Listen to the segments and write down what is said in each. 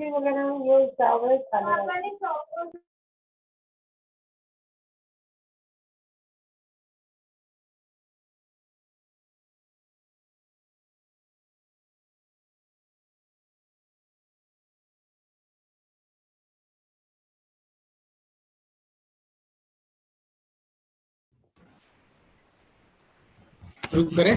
वगैरह वो चावल खाने शुरू करें।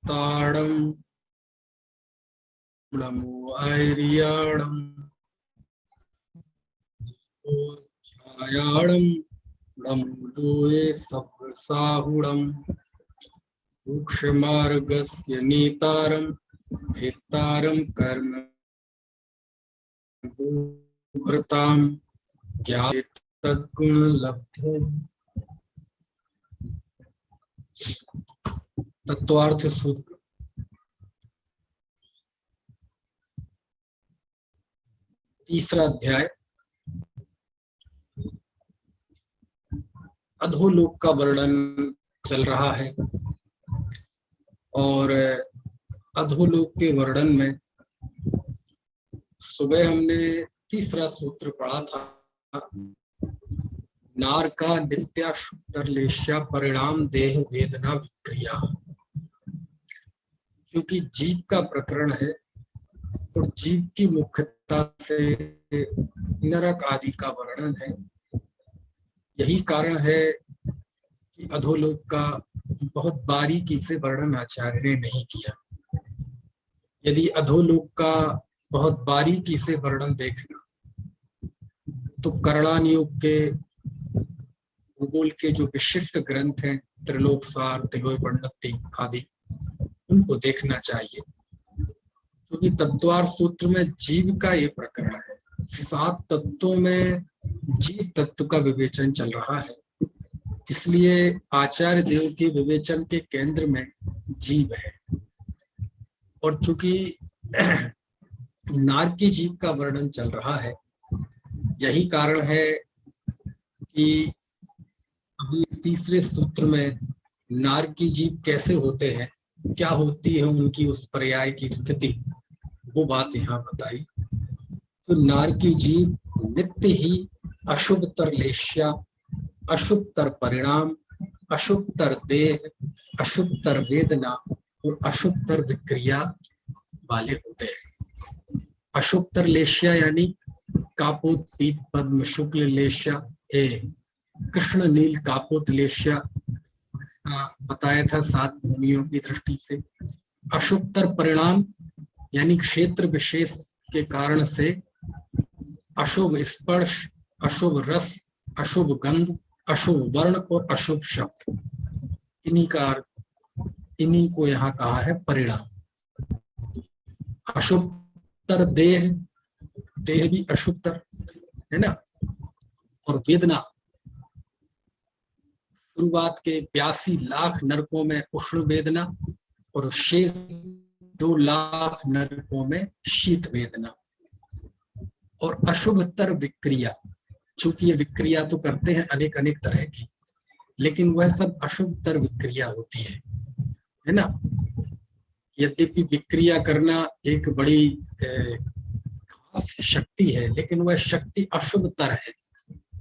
ताड़म नमो आर्याणम छायाणम नमोए सप्साहुणम मोक्षमार्गस्य नेतारम भेतारम कर्म भृताम ज्ञान तद्गुण लब्धे। तत्वार्थ सूत्र तीसरा अध्याय। अधोलोक का वर्णन चल रहा है और अधोलोक के वर्णन में सुबह हमने तीसरा सूत्र पढ़ा था। नार का नित्याशुद्धर्लेश्या परिणाम देह वेदना विक्रिया। क्योंकि जीव का प्रकरण है और जीव की मुख्यता से नरक आदि का वर्णन है। यही कारण है कि अधोलोक का बहुत बारीकी से वर्णन आचार्य ने नहीं किया। यदि अधोलोक का बहुत बारीकी से वर्णन देखना तो करणान योग के भूगोल के जो विशिष्ट ग्रंथ हैं, त्रिलोकसार, तिलोपनिषद आदि, उनको देखना चाहिए। क्योंकि तत्वार्थ सूत्र में जीव का ये प्रकरण है। 7 तत्वों में जीव तत्व का विवेचन चल रहा है, इसलिए आचार्य देव के विवेचन के केंद्र में जीव है। और चूंकि नार की जीव का वर्णन चल रहा है, यही कारण है कि अभी तीसरे सूत्र में नार की जीव कैसे होते हैं, क्या होती है उनकी उस पर्याय की स्थिति, वो बात यहाँ बताई। तो नार की जीव नित्य ही अशुभतर लेश्या, अशुभतर परिणाम, अशुभतर देह, अशुभतर वेदना और अशुभतर विक्रिया वाले होते हैं। अशुभतर लेश्या यानी कापोत पीत पद्म शुक्ल लेश्या, कृष्ण नील कापोत लेश्या, इसका बताया था 7 भूमियों की दृष्टि से। अशुभतर परिणाम यानी क्षेत्र विशेष के कारण से अशुभ स्पर्श, अशुभ रस, अशुभ गंध, अशुभ वर्ण और अशुभ शब्द, इन्हीं को यहाँ कहा है परिणाम। अशुभतर देह, देह भी अशुभतर है ना। और वेदना, शुरुआत के 82 लाख नरकों में उष्ण वेदना और शेष 2 लाख नरकों में शीत वेदना। और अशुभतर विक्रिया, चूंकि ये विक्रिया तो करते हैं अनेक अनेक तरह की, लेकिन वह सब अशुभतर विक्रिया होती है ना। यद्यपि विक्रिया करना एक बड़ी खास शक्ति है, लेकिन वह शक्ति अशुभतर है,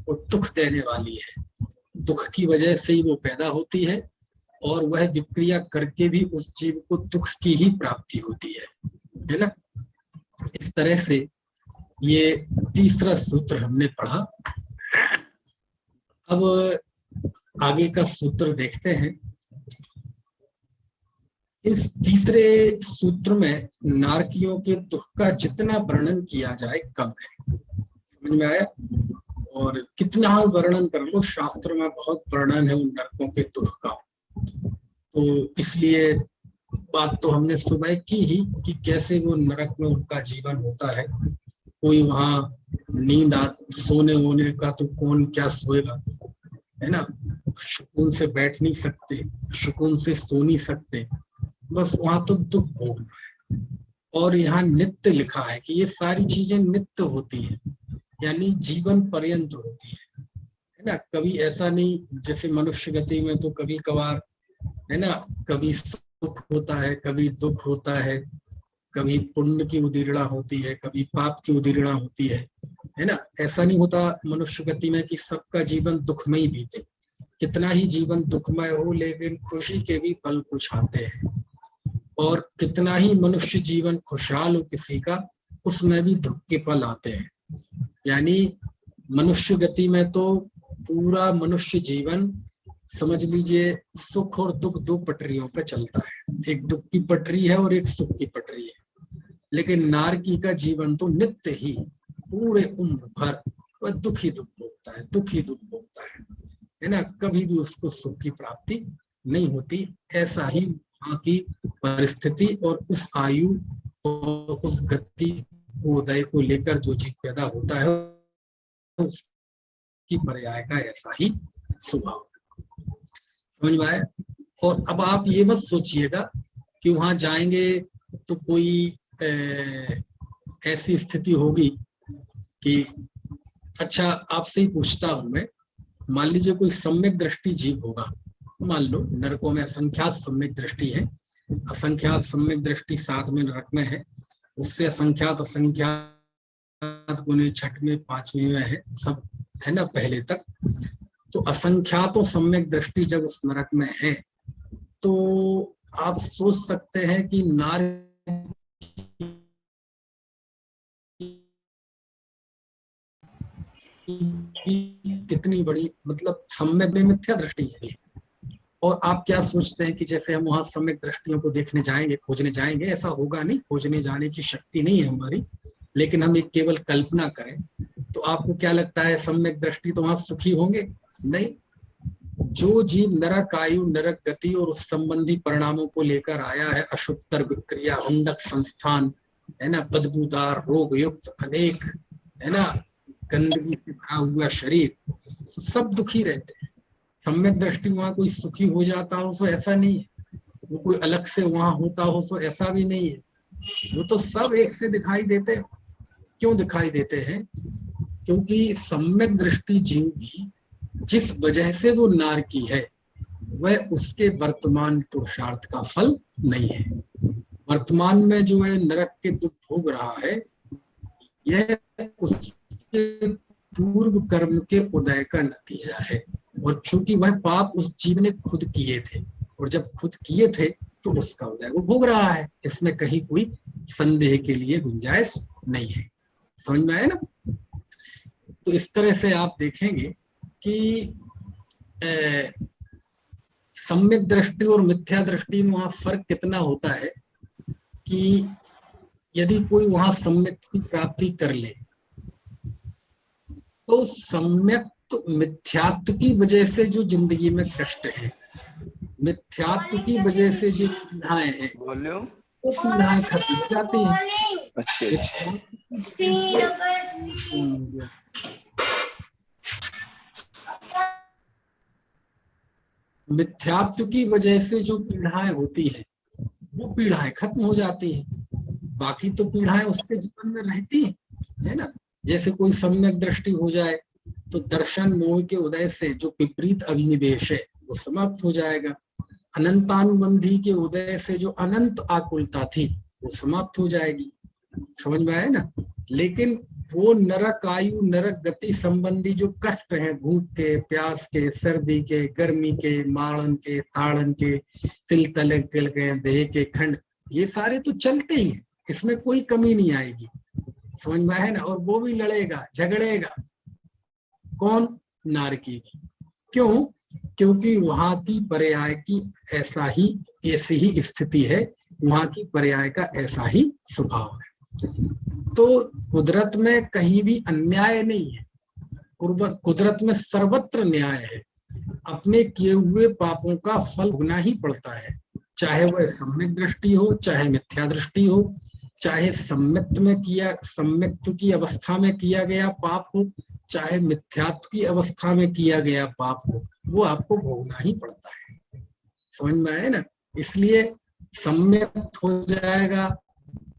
वो दुख देने वाली है। दुख की वजह से ही वो पैदा होती है और वह विक्रिया करके भी उस जीव को दुख की ही प्राप्ति होती है ना। इस तरह से ये तीसरा सूत्र हमने पढ़ा। अब आगे का सूत्र देखते हैं। इस तीसरे सूत्र में नारकियों के दुख का जितना वर्णन किया जाए कम है। समझ में आया? और कितना वर्णन कर लो, शास्त्र में बहुत वर्णन है उन नरकों के दुख का। तो इसलिए बात तो हमने सुबह की ही कि कैसे वो नरक में उनका जीवन होता है। कोई वहाँ नींद सोने वोने का तो कौन क्या सोएगा, है ना। सुकून से बैठ नहीं सकते, सुकून से सो नहीं सकते, बस वहां तो दुख भोगना है। और यहाँ नित्य लिखा है कि ये सारी चीजें नित्य होती हैं, यानी जीवन पर्यंत होती है ना। कभी ऐसा नहीं, जैसे मनुष्य गति में तो कभी कभार है ना, कभी सुख होता है, कभी दुख होता है, कभी पुण्य की उदीरणा होती है, कभी पाप की उदीरणा होती है ना। ऐसा नहीं होता मनुष्य गति में कि सबका जीवन दुखमय बीते। कितना ही जीवन दुखमय हो लेकिन खुशी के भी पल कुछ आते हैं, और कितना ही मनुष्य जीवन खुशहाल हो किसी का, उसमें भी दुख के पल आते हैं। यानी मनुष्य गति में तो पूरा मनुष्य जीवन समझ लीजिए सुख और दुख दो पटरियों पर चलता है, एक दुख की पटरी है और एक सुख की पटरी है। लेकिन नारकी का जीवन तो नित्य ही पूरे उम्र भर वह दुख ही दुख भोगता है, दुख ही दुख भोगता है ना। कभी भी उसको सुख की प्राप्ति नहीं होती। ऐसा ही वहाँ की परिस्थिति और उस आयु और उस गति उदय को लेकर जो जीव पैदा होता है उसकी पर्याय का ऐसा ही स्वभाव। समझ में आया। और अब आप ये मत सोचिएगा कि वहां जाएंगे तो कोई ऐसी स्थिति होगी कि, अच्छा आपसे ही पूछता हूं मैं, मान लीजिए कोई सम्यक दृष्टि जीव होगा, मान लो नरकों में असंख्यात सम्यक दृष्टि है, असंख्यात सम्यक दृष्टि 7 में नरक में है, उससे असंख्यात असंख्यात गुने 6वें 5वें में है, सब है ना पहले तक। तो असंख्यातों सम्यक दृष्टि जब उस नरक में है तो आप सोच सकते हैं कि नार कितनी बड़ी, मतलब सम्यक में मिथ्या दृष्टि है। और आप क्या सोचते हैं कि जैसे हम वहां सम्यक दृष्टियों को देखने जाएंगे, खोजने जाएंगे, ऐसा होगा नहीं, खोजने जाने की शक्ति नहीं है हमारी। लेकिन हम एक केवल कल्पना करें तो आपको क्या लगता है सम्यक दृष्टि तो वहां सुखी होंगे? नहीं। जो जीव नरक आयु, नरक गति और उस संबंधी परिणामों को लेकर आया है, अशुद्धतर विक्रिया, हुंडक संस्थान, है ना, बदबूदार रोग युक्त अनेक, है ना, गंदगी से भरा हुआ शरीर, सब दुखी रहते हैं। सम्यक दृष्टि वहां कोई सुखी हो जाता हो तो ऐसा नहीं है, वो कोई अलग से वहां होता हो तो ऐसा भी नहीं है। वो तो सब एक से दिखाई देते हैं। क्यों दिखाई देते हैं? क्योंकि सम्यक दृष्टि जीव भी जिस वजह से वो नारकी है वह उसके वर्तमान पुरुषार्थ का फल नहीं है। वर्तमान में जो है नरक के दुख भोग रहा है, यह उसके पूर्व कर्म के उदय का नतीजा है। और चूंकि वह पाप उस जीव ने खुद किए थे, और जब खुद किए थे तो उसका उदय वो भोग रहा है। इसमें कहीं कोई संदेह के लिए गुंजाइश नहीं है। समझ में आया ना। तो इस तरह से आप देखेंगे कि सम्यक दृष्टि और मिथ्या दृष्टि में वहां फर्क कितना होता है कि यदि कोई वहां सम्यक की प्राप्ति कर ले तो सम्यक तो मिथ्यात्व की वजह से जो जिंदगी में कष्ट है, मिथ्यात्व की वजह से जो पीड़ाएं हैं, वो पीड़ाएं खत्म हो जाती हैं। अच्छा। मिथ्यात्व की वजह से जो पीड़ाएं होती है वो पीड़ाएं खत्म हो जाती हैं। बाकी तो पीड़ाएं उसके जीवन में रहती है ना। जैसे कोई सम्यक दृष्टि हो जाए तो दर्शन मोह के उदय से जो विपरीत अभिनिवेश है वो समाप्त हो जाएगा। अनंतानुबंधी के उदय से जो अनंत आकुलता थी वो समाप्त हो जाएगी। समझ में आया ना। लेकिन वो नरक आयु, नरक गति संबंधी जो कष्ट हैं, भूख के, प्यास के, सर्दी के, गर्मी के, माड़न के, ताड़न के, तिल तलक के, देह के खंड, ये सारे तो चलते ही हैं, इसमें कोई कमी नहीं आएगी। समझ में है ना। और वो भी लड़ेगा झगड़ेगा। कौन? नारकी। क्यों? क्योंकि वहां की पर्याय की ऐसी ही स्थिति है, वहां की पर्याय का ऐसा ही स्वभाव है। तो कुदरत में कहीं भी अन्याय नहीं है। कुदरत में सर्वत्र न्याय है। अपने किए हुए पापों का फल भोगना ही पड़ता है, चाहे वह सम्यक दृष्टि हो, चाहे मिथ्या दृष्टि हो, चाहे सम्यक्त्व की अवस्था में किया गया पाप हो, चाहे मिथ्यात्व की अवस्था में किया गया पाप हो, वो आपको भोगना ही पड़ता है। समझ में आए ना। इसलिए सम्यक हो जाएगा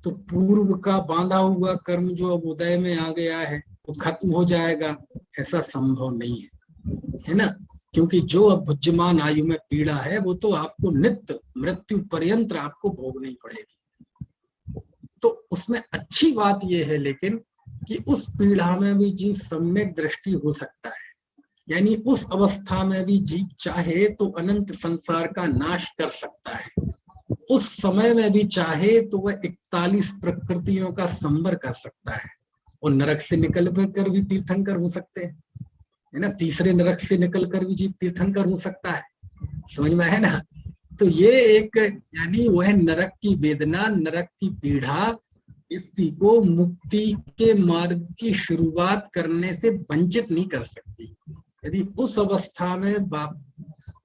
तो पूर्व का बांधा हुआ कर्म जो अब उदय में आ गया है वो खत्म हो जाएगा, ऐसा संभव नहीं है ना। क्योंकि जो अब भुज्यमान आयु में पीड़ा है वो तो आपको नित्य मृत्यु पर्यंत आपको भोगनी पड़ेगी। तो उसमें अच्छी बात यह है लेकिन कि उस पीड़ा में भी जीव सम्यक दृष्टि हो सकता है, यानी उस अवस्था में भी जीव चाहे तो अनंत संसार का नाश कर सकता है। उस समय में भी चाहे तो वह 41 प्रकृतियों का संवर कर सकता है और नरक से निकल कर भी तीर्थंकर हो सकते हैं, है ना। तीसरे नरक से निकल कर भी जीव तीर्थंकर हो सकता है, समझ में है ना। तो ये एक यानी वह नरक की वेदना, नरक की पीड़ा व्यक्ति को मुक्ति के मार्ग की शुरुआत करने से वंचित नहीं कर सकती। यदि उस अवस्था में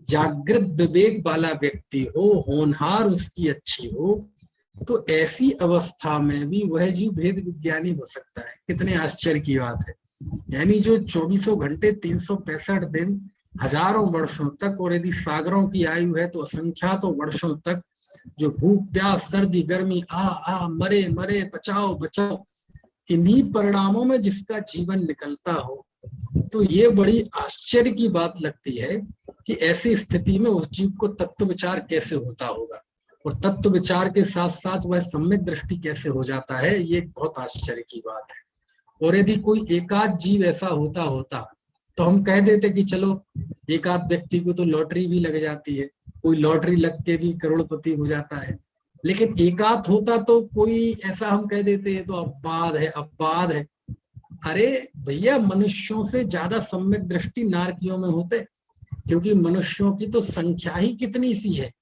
जागृत विवेक वाला व्यक्ति हो, होनहार उसकी अच्छी हो, तो ऐसी अवस्था में भी वह जीव भेद विज्ञानी हो सकता है। कितने आश्चर्य की बात है। यानी जो 24 घंटे 365 दिन हजारों वर्षों तक, और यदि सागरों की आयु है तो असंख्यातों वर्षों तक, जो भूख प्यास सर्दी गर्मी आ मरे मरे बचाओ बचाओ, इन्हीं परिणामों में जिसका जीवन निकलता हो, तो ये बड़ी आश्चर्य की बात लगती है कि ऐसी स्थिति में उस जीव को तत्व विचार कैसे होता होगा, और तत्व विचार के साथ साथ वह सम्यक दृष्टि कैसे हो जाता है, ये बहुत आश्चर्य की बात है। और यदि कोई एकाध जीव ऐसा होता तो हम कह देते कि चलो एकाध व्यक्ति को तो लॉटरी भी लग जाती है, कोई लॉटरी लग के भी करोड़पति हो जाता है। लेकिन एकाध होता तो कोई ऐसा हम कह देते हैं तो अपवाद है अपवाद है। अरे भैया, मनुष्यों से ज्यादा सम्यक दृष्टि नारकियों में होते, क्योंकि मनुष्यों की तो संख्या ही कितनी सी है।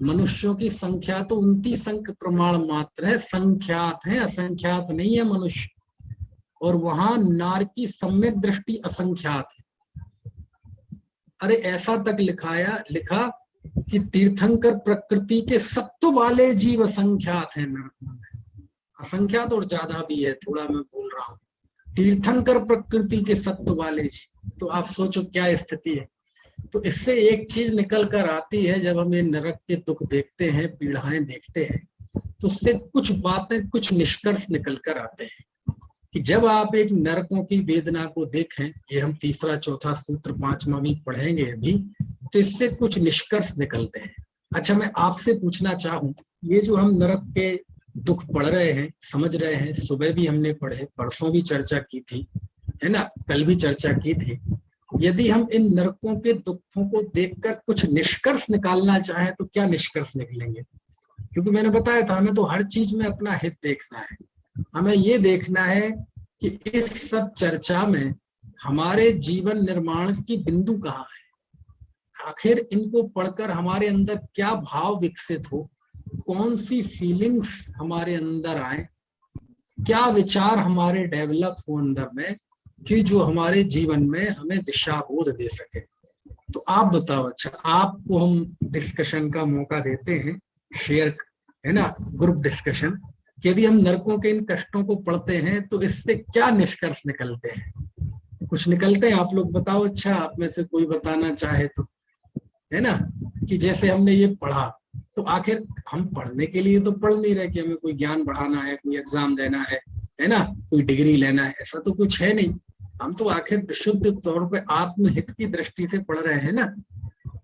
मनुष्यों की संख्या तो 29 अंक प्रमाण मात्र है, संख्यात है, असंख्यात नहीं है मनुष्य। और वहां नार की सम्यक दृष्टि असंख्यात है। अरे ऐसा तक लिखा कि तीर्थंकर प्रकृति के सत्व वाले जीव असंख्यात है नरक में। असंख्यात और ज्यादा भी है, थोड़ा मैं बोल रहा हूँ। तीर्थंकर प्रकृति के सत्व वाले जीव, तो आप सोचो क्या स्थिति है। तो इससे एक चीज निकल कर आती है, जब हम ये नरक के दुख देखते हैं, पीड़ाएं देखते हैं, तो उससे कुछ बातें, कुछ निष्कर्ष निकल कर आते हैं कि जब आप एक नरकों की वेदना को देखें, ये हम तीसरा चौथा सूत्र 5वां भी पढ़ेंगे अभी, तो इससे कुछ निष्कर्ष निकलते हैं। अच्छा, मैं आपसे पूछना चाहूं, ये जो हम नरक के दुख पढ़ रहे हैं, समझ रहे हैं, सुबह भी हमने पढ़े, परसों भी चर्चा की थी, है ना, कल भी चर्चा की थी। यदि हम इन नरकों के दुखों को देखकर कुछ निष्कर्ष निकालना चाहें तो क्या निष्कर्ष निकलेंगे? क्योंकि मैंने बताया था, हमें तो हर चीज में अपना हित देखना है। हमें ये देखना है कि इस सब चर्चा में हमारे जीवन निर्माण की बिंदु कहाँ है। आखिर इनको पढ़कर हमारे अंदर क्या भाव विकसित हो, कौन सी फीलिंग्स हमारे अंदर आए, क्या विचार हमारे डेवलप हो अंदर में, कि जो हमारे जीवन में हमें दिशा बोध दे सके। तो आप बताओ। अच्छा, आपको हम डिस्कशन का मौका देते हैं, शेयर, है ना, ग्रुप डिस्कशन। यदि हम नरकों के इन कष्टों को पढ़ते हैं तो इससे क्या निष्कर्ष निकलते हैं? कुछ निकलते हैं? आप लोग बताओ। अच्छा, आप में से कोई बताना चाहे तो, है ना, कि जैसे हमने ये पढ़ा, तो आखिर हम पढ़ने के लिए तो पढ़ नहीं रहे कि हमें कोई ज्ञान बढ़ाना है, कोई एग्जाम देना है ना, कोई डिग्री लेना है, ऐसा तो कुछ है नहीं। हम तो आखिर शुद्ध तौर पे आत्महित की दृष्टि से पढ़ रहे हैं ना।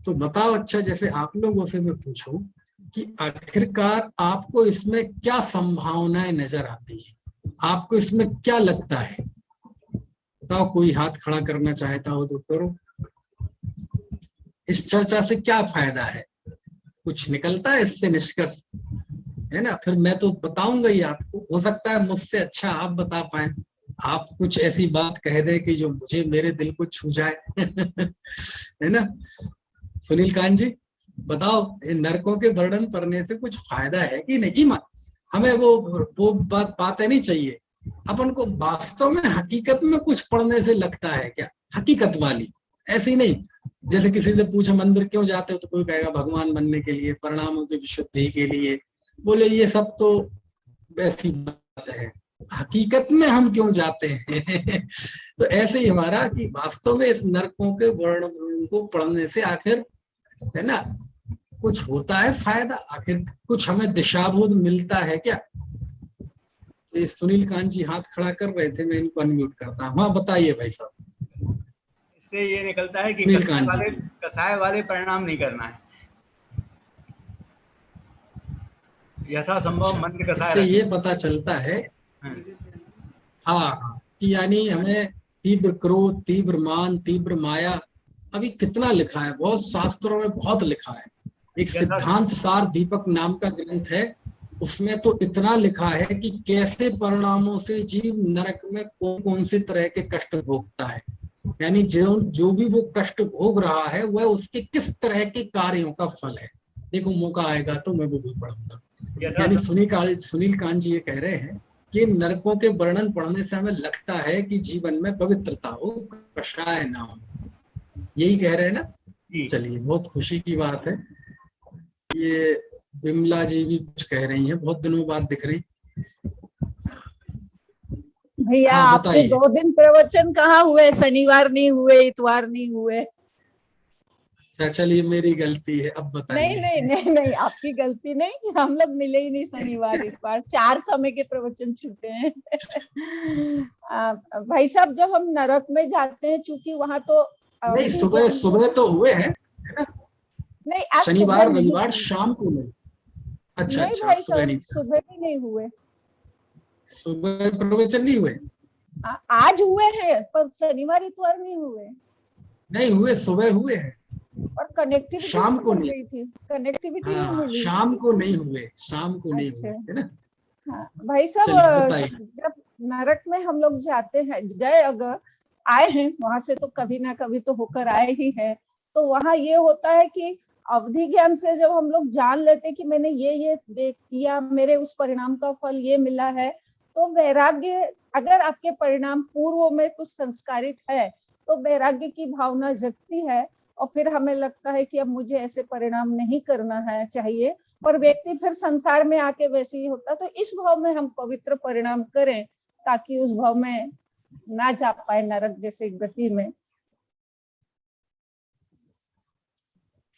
तो बताओ। अच्छा, जैसे आप लोगों से मैं पूछूं कि आखिरकार आपको इसमें क्या संभावनाएं नजर आती है, आपको इसमें क्या लगता है? बताओ, कोई हाथ खड़ा करना चाहता हो तो करो। इस चर्चा से क्या फायदा है? कुछ निकलता है इससे निष्कर्ष, है ना? फिर मैं तो बताऊंगा ही आपको, हो सकता है मुझसे अच्छा आप बता पाए, आप कुछ ऐसी बात कह दे कि जो मुझे, मेरे दिल को छू जाए। है ना सुनील कांत जी, बताओ, नरकों के वर्णन करने से कुछ फायदा है कि नहीं? मत हमें वो बातें नहीं चाहिए। अपन को वास्तव में हकीकत में कुछ पढ़ने से लगता है क्या, हकीकत वाली, ऐसी नहीं। जैसे किसी से पूछे मंदिर क्यों जाते हो, तो कोई कहेगा भगवान बनने के लिए, परिणामों की विशुद्धि के लिए। बोले ये सब तो ऐसी बात है, हकीकत में हम क्यों जाते हैं? तो ऐसे ही हमारा कि वास्तव में इस नरकों के वर्णन को पढ़ने से आखिर, है ना, कुछ होता है फायदा? आखिर कुछ हमें दिशाबोध मिलता है क्या? ये सुनील कांत जी हाथ खड़ा कर रहे थे, मैं इनको अनम्यूट करता हूँ। हाँ बताइए भाई साहब। इससे ये निकलता है कि सुनील कांत जी, कसाय वाले परिणाम नहीं करना है, यथासंभव अच्छा, मन के कसाय इससे ये रखें। पता चलता है, हाँ, हाँ हाँ, कि यानी हमें तीव्र क्रोध, तीव्र मान, तीव्र माया, अभी कितना लिखा है, बहुत शास्त्रों में बहुत लिखा है। एक सिद्धांत सार दीपक नाम का ग्रंथ है, उसमें तो इतना लिखा है कि कैसे परिणामों से जीव नरक में कौन कौन से तरह के कष्ट भोगता है, यानी जो भी वो कष्ट भोग रहा है वह उसके किस तरह के कार्यों का फल है। देखो मौका आएगा तो मैं वो भी पढ़ूंगा। यानी सुनील कांत जी ये कह रहे हैं कि नरकों के वर्णन पढ़ने से हमें लगता है कि जीवन में पवित्रता हो, कषाय ना हो, यही कह रहे हैं ना। चलिए, बहुत खुशी की बात है। ये बिमला जी भी कुछ कह रही हैं, बहुत दिनों बाद दिख रही। भैया हाँ, आपके 2 दिन प्रवचन कहाँ हुए, शनिवार नहीं हुए, इतवार नहीं हुए। अच्छा, चलिए मेरी गलती है, अब बताइए। नहीं नहीं नहीं नहीं, आपकी गलती नहीं, हम लोग मिले ही नहीं शनिवार इतवार, 4 समय के प्रवचन छूटे हैं। भाई साहब, जब हम नरक में जाते हैं, चूंकि वहां तो नहीं, सुबह तो हुए हैं, है ना? नहीं, आज शनिवार रविवार शाम को नहीं। अच्छा नहीं अच्छा, भाई सुबह साहब, नहीं, सुबह भी नहीं हुए, सुबह प्रवचन नहीं हुए। आज हुए हैं पर शनिवार इतवार नहीं हुए। नहीं हुए, सुबह हुए हैं, और कनेक्टिविटी शाम को नहीं नहीं। गई थी, कनेक्टिविटी नहीं हाँ, मिली। शाम को नहीं हुए, शाम को नहीं हुए, अच्छा, है ना? हाँ भाई चलिए साहब, बताइए। जब नरक में हम लोग जाते हैं, गए अगर आए हैं वहां से, तो कभी ना कभी तो होकर आए ही हैं। तो वहां ये होता है कि अवधि ज्ञान से जब हम लोग जान लेते कि मैंने ये देख किया, मेरे उस परिणाम का फल ये मिला है, तो वैराग्य, अगर आपके परिणाम पूर्व में कुछ संस्कारित है तो वैराग्य की भावना जगती है, और फिर हमें लगता है कि अब मुझे ऐसे परिणाम नहीं करना है चाहिए, पर व्यक्ति फिर संसार में आके वैसे ही होता। तो इस भाव में हम पवित्र परिणाम करें, ताकि उस भाव में ना जा पाए नरक जैसे गति में।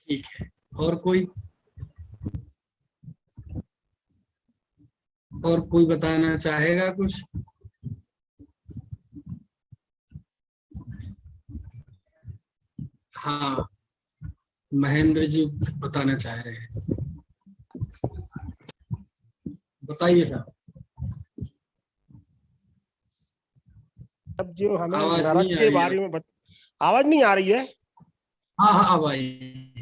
ठीक है, और कोई बताना चाहेगा कुछ? हाँ, महेंद्र जी बताना चाह रहे हैं, बताइएगा। अब जो हमें आवाज नरक नहीं आ के रही है। बारे में आवाज नहीं आ रही है? हाँ हाँ, अब आई।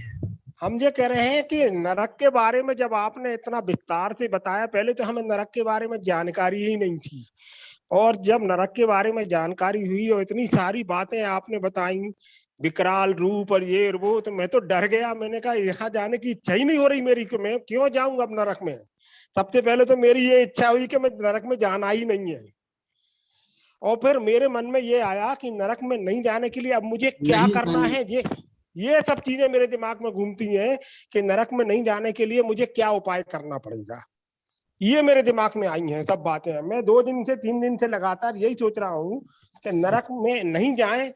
हम ये कह रहे हैं कि नरक के बारे में जब आपने इतना विस्तार से बताया, पहले तो हमें नरक के बारे में जानकारी ही नहीं थी, और जब नरक के बारे में जानकारी हुई और इतनी सारी बातें आपने बताई, विकराल रूप और ये वो, तो मैं तो डर गया। मैंने कहा यहाँ जाने की इच्छा ही नहीं हो रही मेरी, कि मैं क्यों जाऊंगा अब नरक में। सबसे पहले तो मेरी ये इच्छा हुई कि मैं नरक में जाना ही नहीं है, और फिर मेरे मन में ये आया कि नरक में नहीं जाने के लिए अब मुझे क्या करना है। ये सब चीजें मेरे दिमाग में घूमती हैं कि नरक में नहीं जाने के लिए मुझे क्या उपाय करना पड़ेगा। ये मेरे दिमाग में आई हैं सब बातें। मैं 2 दिन से 3 दिन से लगातार यही सोच रहा हूँ कि नरक में नहीं जाए,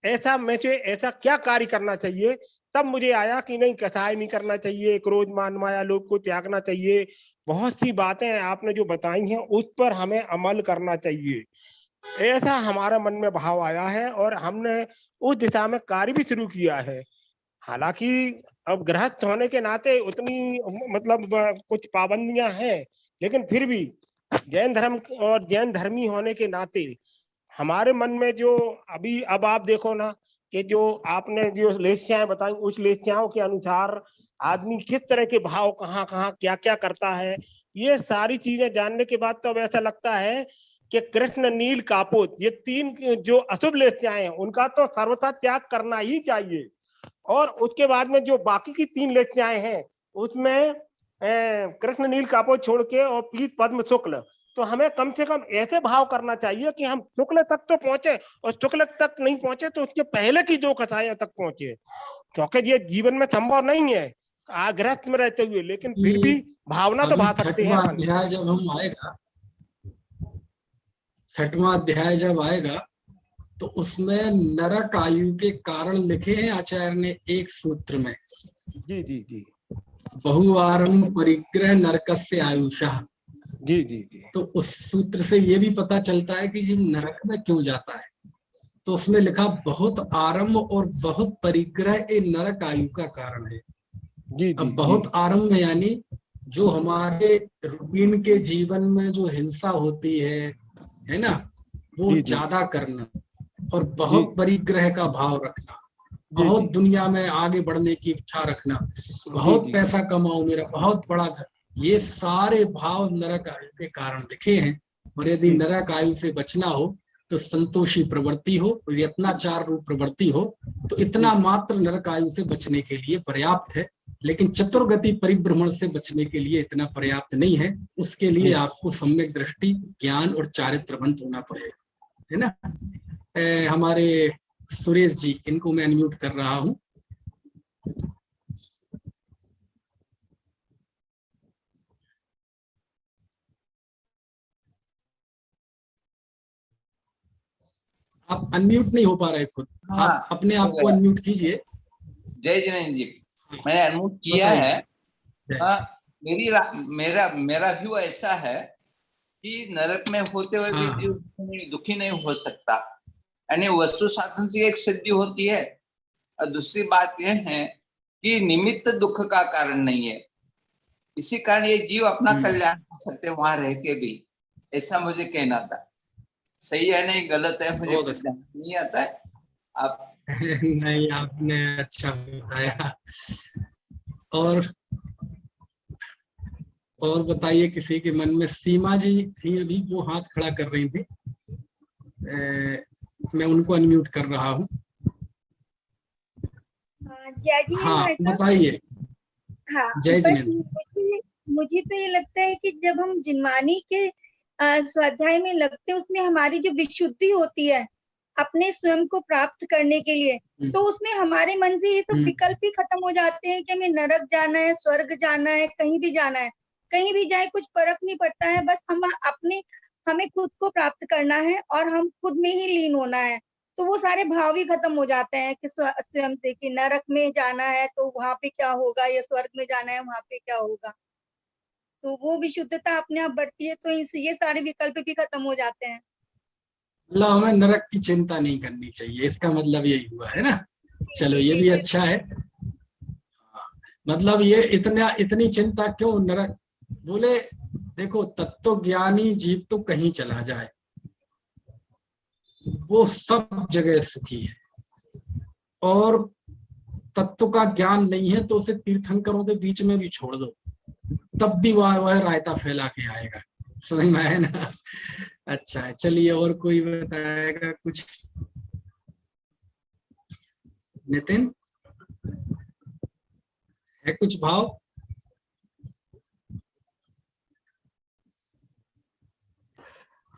ऐसा मुझे ऐसा क्या कार्य करना चाहिए। तब मुझे आया कि नहीं, कसाय नहीं करना चाहिए, क्रोध मान माया लोभ को त्यागना चाहिए। बहुत सी बातें आपने जो बताई हैं उस पर हमें अमल करना चाहिए, ऐसा हमारे मन में भाव आया है, और हमने उस दिशा में कार्य भी शुरू किया है। हालांकि अब गृहस्थ होने के नाते उतनी मतलब कुछ पाबंदियां हैं, लेकिन फिर भी जैन धर्म और जैन धर्मी होने के नाते हमारे मन में जो अब आप देखो ना, कि जो आपने जो लेस्याएं बताई, उस लेस्याओं के अनुसार आदमी किस तरह के भाव कहाँ कहाँ क्या क्या करता है, ये सारी चीजें जानने के बाद तो अब ऐसा लगता है कि कृष्ण, नील, कापोत, ये 3 जो अशुभ लेस्याएं हैं उनका तो सर्वथा त्याग करना ही चाहिए। और उसके बाद में जो बाकी की 3 लेस्याएं हैं उसमें कृष्ण, नील, कापोत छोड़ के और पीत, पद्म, शुक्ल, तो हमें कम से कम ऐसे भाव करना चाहिए कि हम शुक्ल तक तो पहुंचे, और शुक्ल तक नहीं पहुंचे तो उसके पहले की 2 कथाएं तक पहुंचे, क्योंकि ये जीवन में संभव नहीं है आग्रह में रहते हुए, लेकिन फिर भी भावना तो भा सकते हैं अपन। अध्याय जब हम आएगा, 6वां अध्याय जब आएगा, तो उसमें नरक आयु के कारण लिखे हैं आचार्य ने एक सूत्र में। जी जी जी। बहुवारम परिग्रह नरकस्य आयुषा, जी जी जी। तो उस सूत्र से ये भी पता चलता है कि जीव नरक में क्यों जाता है। तो उसमें लिखा बहुत आरंभ और बहुत परिग्रह ए नरक आयु का कारण है। जी जी अब बहुत आरंभ में यानी जो हमारे रूटीन के जीवन में जो हिंसा होती है ना, वो जी जी ज्यादा करना, और जी बहुत परिग्रह का भाव रखना, जी बहुत जी दुनिया में आगे बढ़ने की इच्छा रखना, जी बहुत जी पैसा कमाओ, मेरा बहुत बड़ा घर, ये सारे भाव नरक आयु के कारण लिखे हैं। और यदि जी नरक आयु से बचना हो तो संतोषी प्रवृत्ति हो, यत्नाचार रूप प्रवृत्ति हो, तो इतना जी मात्र नरक आयु से बचने के लिए पर्याप्त है। लेकिन चतुर्गति परिभ्रमण से बचने के लिए इतना पर्याप्त नहीं है। उसके लिए जी आपको सम्यक दृष्टि, ज्ञान और चारित्रवंत होना पड़ेगा, है ना। हमारे सुरेश जी, इनको मैं अनम्यूट कर रहा हूं। आप अनम्यूट नहीं हो पा रहे खुद, हाँ, आप अपने आप को अनम्यूट कीजिए। जय जिनेन्द्र जी, मैंने अनम्यूट किया बताइए। है। मेरा मेरा व्यू ऐसा है कि नरक में होते हुए भी हाँ जीव दुखी नहीं हो सकता, यानी वस्तु साधन से एक सिद्धि होती है। और दूसरी बात यह है कि निमित्त दुख का कारण नहीं है, इसी कारण ये जीव अपना कल्याण कर सकते वहां रह के भी, ऐसा मुझे कहना था। सही है नहीं गलत है मुझे बहुत कुछ अच्छा। नहीं आता है। आप नहीं, आपने अच्छा बताया। और और बताइए, किसी के मन में, सीमा जी थी अभी, वो हाथ खड़ा कर रही थी। मैं उनको अनम्यूट कर रहा हूँ। जय जिनेन्द्र हाँ भाई साहब। बताइए। हाँ, जय बस जिनेन्द्र। मुझे तो ये लगता है कि जब हम जिनवानी के स्वाध्याय में लगते हैं, उसमें हमारी जो विशुद्धि होती है अपने स्वयं को प्राप्त करने के लिए, तो उसमें हमारे मन से ये सब विकल्प ही खत्म हो जाते हैं कि हमें नरक जाना है, स्वर्ग जाना है, कहीं भी जाना है, कहीं भी जाए कुछ फर्क नहीं पड़ता है। बस हमें खुद को प्राप्त करना है और हम खुद में ही लीन होना है। तो वो सारे भाव ही खत्म हो जाते हैं कि स्वयं से, कि नरक में जाना है तो वहां पे क्या होगा, या स्वर्ग में जाना है वहां पे क्या होगा। तो वो विशुद्धता अपने आप बढ़ती है, तो ये सारे विकल्प भी खत्म हो जाते हैं। मतलब हमें नरक की चिंता नहीं करनी चाहिए, इसका मतलब यही हुआ है ना। चलो ये जी, भी अच्छा है। मतलब ये इतनी चिंता क्यों नरक, बोले देखो तत्व ज्ञानी जीव तो कहीं चला जाए, वो सब जगह सुखी है। और तत्व का ज्ञान नहीं है तो उसे तीर्थंकरों के बीच में भी छोड़ दो, तब भी वह रायता फैला के आएगा। समझ में आया ना। अच्छा है, चलिए और कोई बताएगा कुछ। नितिन, है कुछ भाव?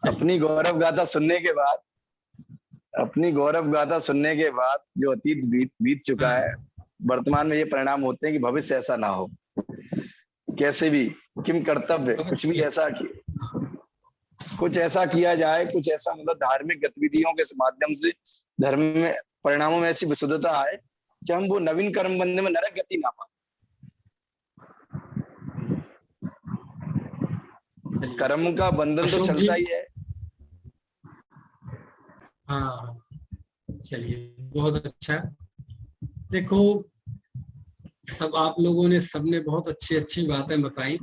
अपनी गौरव गाथा सुनने के बाद, जो अतीत बीत चुका है, वर्तमान में ये परिणाम होते हैं कि भविष्य ऐसा ना हो। कैसे भी किम कर्तव्य, कुछ भी ऐसा कुछ ऐसा किया जाए, कुछ ऐसा मतलब धार्मिक गतिविधियों के माध्यम से धर्म में परिणामों में ऐसी विशुद्धता आए कि हम वो नवीन कर्म बंधन में नरक गति ना पाए। कर्म का बंधन तो चलता ही है। हाँ चलिए, बहुत अच्छा। देखो सब आप लोगों ने, सबने बहुत अच्छी अच्छी बातें बताई,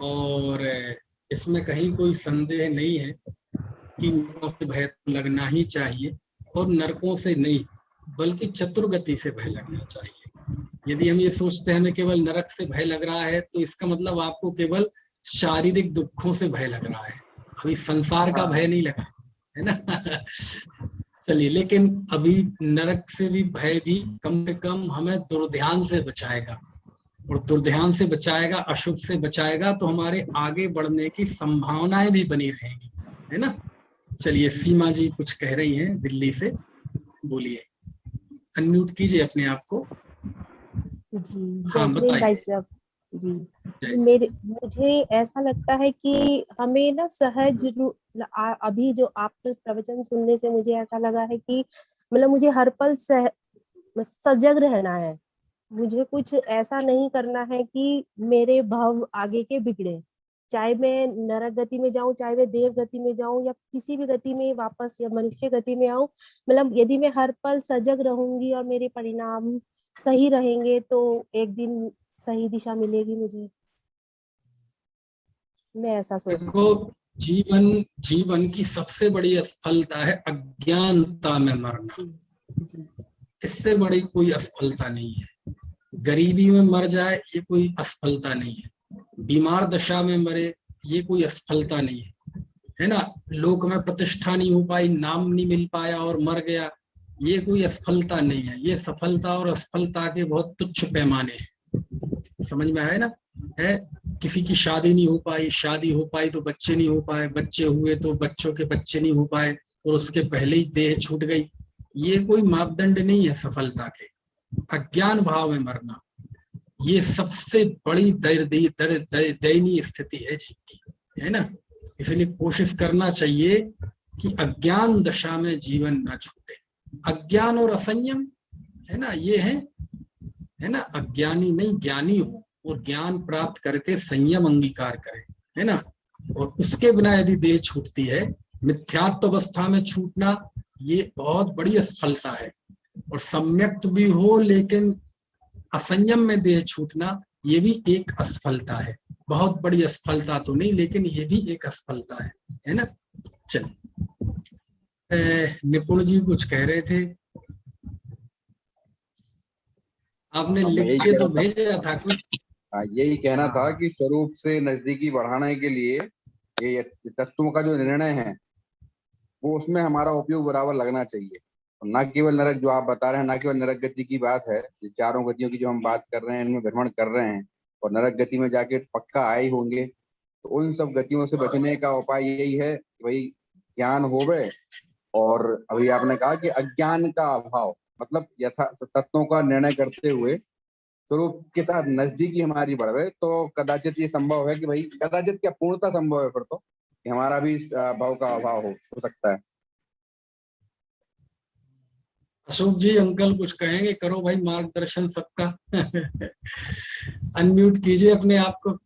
और इसमें कहीं कोई संदेह नहीं है कि नरकों से भय लगना ही चाहिए, और नरकों से नहीं बल्कि चतुर्गति से भय लगना चाहिए। यदि हम ये सोचते हैं हमें केवल नरक से भय लग रहा है, तो इसका मतलब आपको केवल शारीरिक दुखों से भय लग रहा है, अभी संसार का भय नहीं लगा है ना। चलिए, लेकिन अभी नरक से भी भय भी कम से कम हमें दुर्ध्यान से बचाएगा, और दुर्ध्यान से बचाएगा, अशुभ से बचाएगा, तो हमारे आगे बढ़ने की संभावनाएं भी बनी रहेंगी, है ना। चलिए, सीमा जी कुछ कह रही हैं दिल्ली से, बोलिए, अनम्यूट कीजिए अपने आप को। जी, हाँ जय जिनेन्द्र भाई बताइए। साहब जी। मुझे ऐसा लगता है कि हमें ना अभी जो आपके प्रवचन सुनने से मुझे ऐसा लगा है कि मतलब मुझे हर पल सजग रहना है। मुझे कुछ ऐसा नहीं करना है कि मेरे भाव आगे के बिगड़े। चाहे मैं नरक गति में जाऊं, चाहे मैं देव गति में जाऊं, या किसी भी गति में वापस या मनुष्य गति में आऊं, मतलब यदि मैं हर पल सजग रहूंगी और मेरे परिणाम सही रहेंगे तो एक दिन सही दिशा मिलेगी मुझे। मैं ऐसा सोचती देखो, जीवन की सबसे बड़ी असफलता है अज्ञानता में मरना। हूँ। इससे बड़ी कोई असफलता नहीं है। गरीबी में मर जाए ये कोई असफलता नहीं है, बीमार दशा में मरे ये कोई असफलता नहीं है ना। लोक में प्रतिष्ठा नहीं हो पाई, नाम नहीं मिल पाया और मर गया, ये कोई असफलता नहीं है। ये सफलता और असफलता के बहुत तुच्छ पैमाने हैं। समझ में आया ना? है किसी की शादी नहीं हो पाई, शादी हो पाई तो बच्चे नहीं हो पाए, बच्चे हुए तो बच्चों के बच्चे नहीं हो पाए और उसके पहले ही देह छूट गई, ये कोई मापदंड नहीं है सफलता के। अज्ञान भाव में मरना ये सबसे बड़ी दयनीय स्थिति है जीव की, है ना। इसलिए कोशिश करना चाहिए कि अज्ञान दशा में जीवन न छूटे। अज्ञान और असंयम है ना, ये है ना। अज्ञानी नहीं, ज्ञानी हो और ज्ञान प्राप्त करके संयम अंगीकार करे, है ना। और उसके बिना यदि देह छूटती है, मिथ्यात्व अवस्था में छूटना ये बहुत बड़ी असफलता है। और सम्यक्त भी हो लेकिन असंयम में देह छूटना ये भी एक असफलता है। बहुत बड़ी असफलता तो नहीं लेकिन ये भी एक असफलता है ना। चलिए, निपुण जी कुछ कह रहे थे, आपने लिख के तो भेजा था कुछ। यही कहना था कि स्वरूप से नजदीकी बढ़ाने के लिए ये तत्वों का जो निर्णय है वो उसमें हमारा उपयोग बराबर लगना चाहिए। और न केवल नरक जो आप बता रहे हैं, न केवल नरक गति की बात है, ये चारों गतियों की जो हम बात कर रहे हैं इनमें भ्रमण कर रहे हैं और नरक गति में जाके पक्का आए होंगे, तो उन सब गतियों से बचने का उपाय यही है कि भाई ज्ञान होवे। और अभी आपने कहा कि अज्ञान का अभाव, मतलब यथा तत्वों का निर्णय करते हुए स्वरूप के साथ नजदीकी हमारी बढ़े, तो कदाचित ये संभव है कि भाई, कदाचित क्या पूर्णता संभव है फिर तो, कि हमारा भी भाव का अभाव हो सकता है। अशोक जी अंकल कुछ कहेंगे? करो भाई मार्गदर्शन सबका। अनम्यूट कीजिए अपने आप को।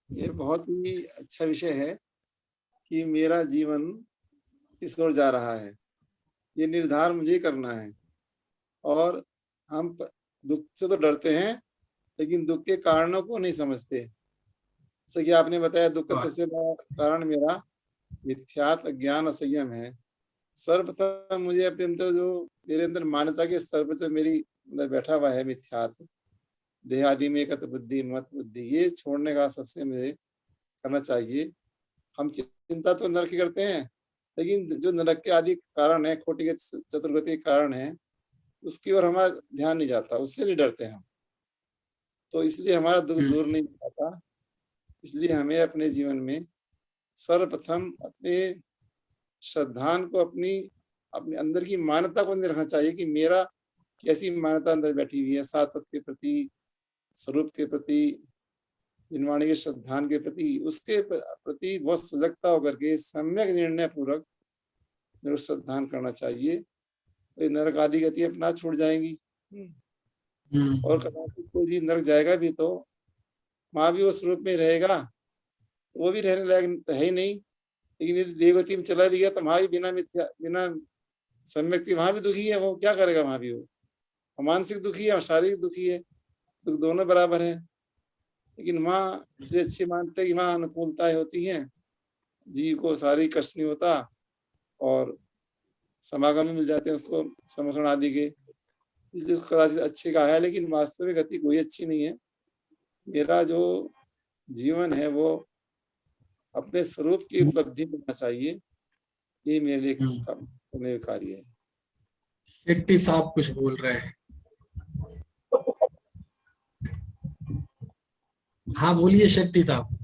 ये बहुत ही अच्छा विषय है कि मेरा जीवन किस ओर जा रहा है, ये निर्धार मुझे करना है। और हम दुख से तो डरते हैं लेकिन दुख के कारणों को नहीं समझते। जैसे कि आपने बताया, दुख का सबसे बड़ा कारण मेरा मिथ्यात्व ज्ञान असंयम है। सर्वप्रथम मुझे अपने अंदर जो मेरे अंदर मान्यता के स्तर पर जो मेरी अंदर बैठा हुआ है मिथ्यात्व, देहादि में एकत्र बुद्धि, मत बुद्धि, ये छोड़ने का सबसे मुझे करना चाहिए। हम चिंता तो नरक की करते हैं लेकिन जो नरक के आदि कारण है, खोटी चतुर्गति कारण है, उसकी ओर हमारा ध्यान नहीं जाता, उससे नहीं डरते हम, तो इसलिए हमारा दुख दूर नहीं जाता। इसलिए हमें अपने जीवन में सर्वप्रथम अपने श्रद्धान को, अपने अंदर की मान्यता को नहीं रखना चाहिए कि मेरा कैसी मान्यता अंदर बैठी हुई है, सात्वत के प्रति, स्वरूप के प्रति, जिनवाणी के श्रद्धान के प्रति, उसके प्रति बहुत सजगता होकर के सम्यक निर्णय पूर्वक मेरे श्रद्धान करना चाहिए। तो नरक आदि गति अपना छूट जाएंगी। और कदाचित कोई नरक जाएगा भी तो वहां भी वो स्वरूप में रहेगा, तो वो भी रहने लायक है ही नहीं। लेकिन यदि देवगति में चला भी गया तो वहां भी बिना सम्यक वहां भी दुखी है, वो क्या करेगा? वहां भी वो मानसिक दुखी है और शारीरिक दुखी है, दुख दोनों बराबर है। लेकिन वहां इसलिए अच्छी मानते हैं कि वहां अनुकूलताएं होती हैं, जीव को शारीरिक कष्ट नहीं होता और समागम मिल जाते हैं उसको समर्षण आदि के, इसलिए कदाचित अच्छे का है। लेकिन वास्तविक गति कोई अच्छी नहीं है। मेरा जो जीवन है वो अपने स्वरूप की उपलब्धि करना चाहिए, ये मेरे लिए करने का कार्य है। शेट्टी साहब कुछ बोल रहे हैं। हाँ बोलिए शेट्टी साहब।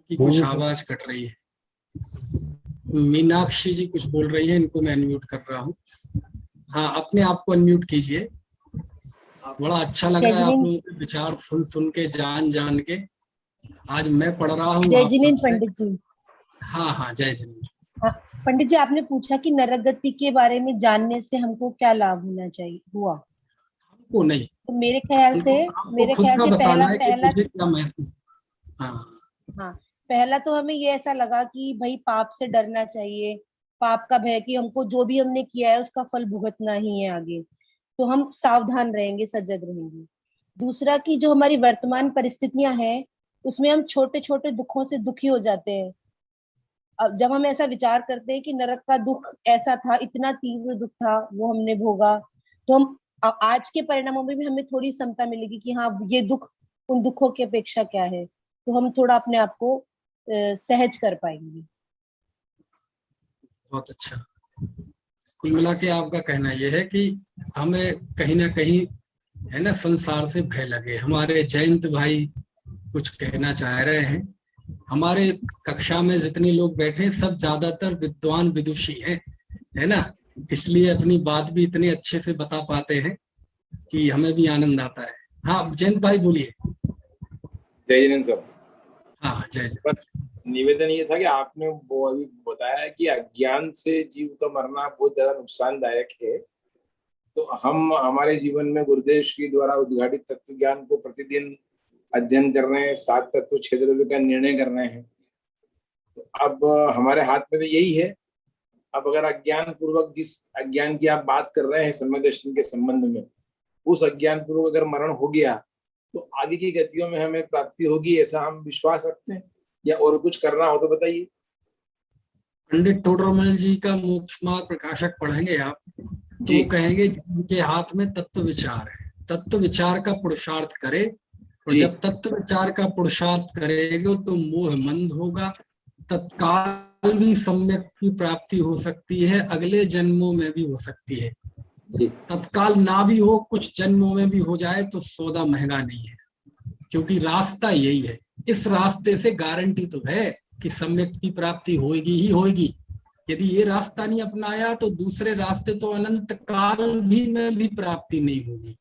की कुछ आवाज कट रही है। मीनाक्षी जी कुछ बोल रही है, इनको मैं अनम्यूट कर रहा हूँ। हाँ, अपने आप को अनम्यूट कीजिए। बड़ा अच्छा लग रहा है आप लोगों के विचार सुन के, जान के। आज मैं पढ़ रहा हूँ। जय जिनेन्द्र पंडित जी। हाँ, जय जिनेन्द्र। पंडित जी, आपने पूछा कि नरक गति के बारे में जानने से हमको क्या लाभ होना चाहिए हुआ? हमको नहीं, तो मेरे ख्याल से खुद का बताना है कि पहला मुझे क्या महसूस। हाँ, पहला तो हमें ये ऐसा लगा कि भाई पाप से डरना चाहिए, पाप का भय कि हमको जो भी हमने किया है उसका फल भुगतना ही है आगे, तो हम सावधान रहेंगे, सजग रहेंगे। दूसरा कि जो हमारी वर्तमान परिस्थितियां हैं उसमें हम छोटे छोटे दुखों से दुखी हो जाते हैं। अब जब हम ऐसा विचार करते हैं कि नरक का दुख ऐसा था, इतना तीव्र दुख था, वो हमने भोगा, तो हम आज के परिणामों में भी हमें थोड़ी समता मिलेगी कि हाँ, ये दुख उन दुखों की अपेक्षा क्या है, तो हम थोड़ा अपने आप को सहज कर पाएंगे। बहुत अच्छा। कुल मिला के आपका कहना यह है कि हमें कहीं ना कहीं है ना संसार से भय लगे। हमारे जयंत भाई कुछ कहना चाह रहे हैं। हमारे कक्षा में जितने लोग बैठे हैं सब ज्यादातर विद्वान विदुषी हैं, है ना, इसलिए अपनी बात भी इतने अच्छे से बता पाते हैं कि हमें भी आनंद आता है। हाँ जयंत भाई बोलिए। जय जिनेन्द्र सर। हाँ जय। बस निवेदन ये था कि आपने वो अभी बताया कि अज्ञान से जीव का मरना बहुत ज्यादा नुकसानदायक है, तो हम हमारे जीवन में गुरुदेव श्री द्वारा उद्घाटित तत्व ज्ञान को प्रतिदिन अध्ययन कर रहे हैं, 7 तत्व 6 द्रव्य का निर्णय कर रहे हैं, तो अब हमारे हाथ में तो यही है। अब अगर अज्ञान पूर्वक जिस अज्ञान की आप बात कर रहे हैं समय दर्शन के संबंध में, उस अज्ञान पूर्वक अगर मरण हो गया तो आगे की गतियों में हमें प्राप्ति होगी, ऐसा हम विश्वास रखते हैं, या और कुछ करना हो तो बताइए। पंडित टोडरमल जी का मोक्ष मार्ग प्रकाशक पढ़ेंगे आप तो कहेंगे जिनके हाथ में तत्व विचार है, तत्व विचार का पुरुषार्थ करे, और जब तत्व विचार का पुरुषार्थ करेगा तो मोह मंद होगा, तत्काल भी सम्यक की प्राप्ति हो सकती है, अगले जन्मों में भी हो सकती है। तत्काल ना भी हो, कुछ जन्मों में भी हो जाए तो सौदा महंगा नहीं है, क्योंकि रास्ता यही है। इस रास्ते से गारंटी तो है कि सम्यक की प्राप्ति होगी ही होगी। यदि ये रास्ता नहीं अपनाया तो दूसरे रास्ते तो अनंत काल भी में भी प्राप्ति नहीं होगी।